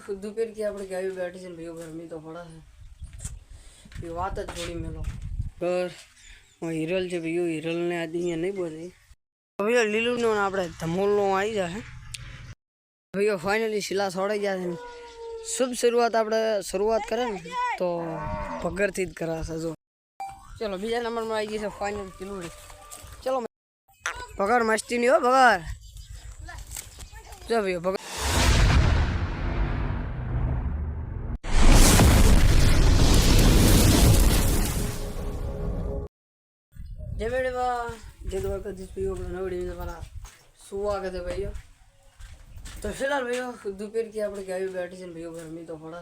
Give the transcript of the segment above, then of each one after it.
दोपहर की આપણે ગાયો બેઠી છે ભાઈઓ ગરમી તો પડે છે એ વાત જ થોડી મેલો ઘર હિરલ છે ભાઈઓ હિરલને આજે અહીંયા નહીં બોલી ભાઈઓ લીલુંનો આપણે ધમોલનો આવી જાય ભાઈઓ ફાઇનલી શિલા છોડાઈ જાય છે શુભ શરૂઆત કરે ને તો પગરથી જ કરાશે જો ચલો બીજા નંબરમાં આવી ગઈ છે ફાઇનલ કિલોડી ચલો પગાર મસ્તી નહીં હો પગાર જો ભાઈઓ પગાર जय मेड़वा जय द्वारकाधीश भैया अपना नवड़ी में हमारा स्वागत है भैया तो फिलहाल भैया दोपहर की આપણે ગાયો બેઠી છે ભૈया ગરમી તો પડે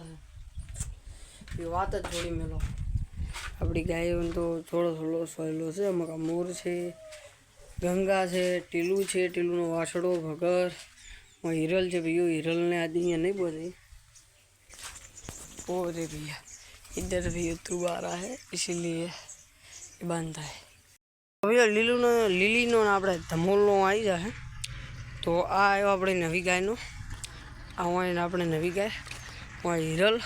છે એ વાત જ થોડી મેલો આપણી ગાયો તો થોડો સોયલો છે અમુક મોર છે ગંગા છે ટીલું છે ટીલુંનો વાછડો ભગર હિરલ છે ભैया હિરલને આજે અહીંયા नहीं बोली ओ रे भैया इधर भैया तू आ रहा है इसीलिए ये बांधता है भैया લીલીનો આપણે ધમોલનો આવી જાય તો આ આવ્યો આપણે નવી ગાયનો આ હોય આપણે નવી ગાય હું હિરલ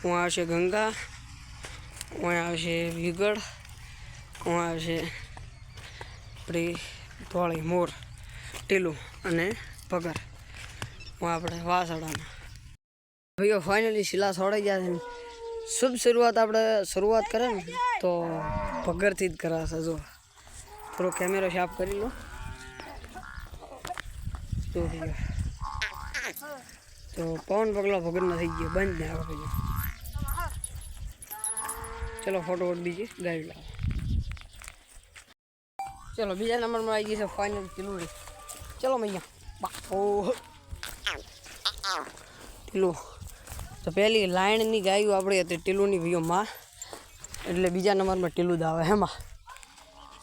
હું આવશે ગંગા હું આવશે વિગડ હું આવશે આપણી ધોળી મોર ટીલું અને પગાર હું આપણે વાસડામાં ભૈયો ફાઇનલી શિલા છોડાઈ જાય છે શુભ શરૂઆત કરે ને તો પગરથી જ કરાશે જો થોડો કેમેરો સાફ કરી લો તો તો પવન પગલા ભગરના થઈ ગયો બંધ ને આવે ભાઈ ચલો ફોટો વોટ દીજીએ ગાડી લાવો ચલો બીજા નંબરમાં આવી ગઈ છે ફાઇનલ કિલોડી ચલો મૈયા બાપો ટીલો તો પહેલી લાઈનની ગાયું આપણે હતી ટીલુની ભૈયો માં એટલે બીજા નંબરમાં ટીલું જ આવે એમાં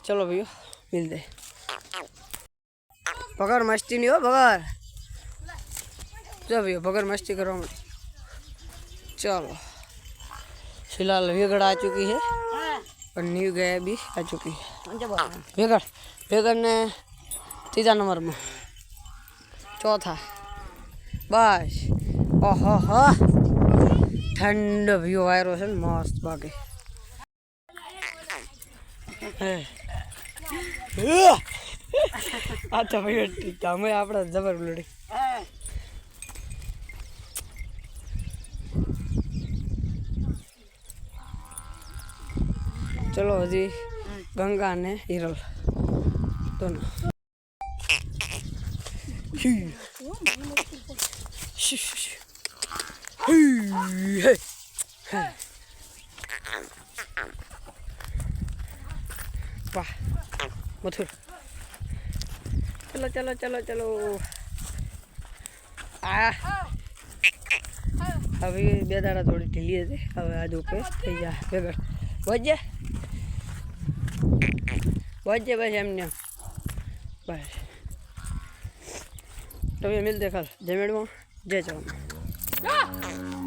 चलो भैया मिलते पगार मस्ती नहीं हो पगार चलो भैया पगार मस्ती करो चलो फिलहाल वेगड़ आ चुकी है और न्यू गया भी आ चुकी है वेगड़ ने तीसरा नंबर में चौथा बस ओहो हो ठंड व्यू वायरो है मस्त बाकी अच्छा भाई ठीक है मैं अपना जबर लड़ी चलो जी गंगा ने हिरल दोनों वाह मथुर चलो चलो चलो चलो आ अभी बे दाड़ा थोड़ी ढीली थी हमें आज ओके थी जा वेगड़ बजे बस एमने बस तो मिलते कल जय मेडम जय चौहान।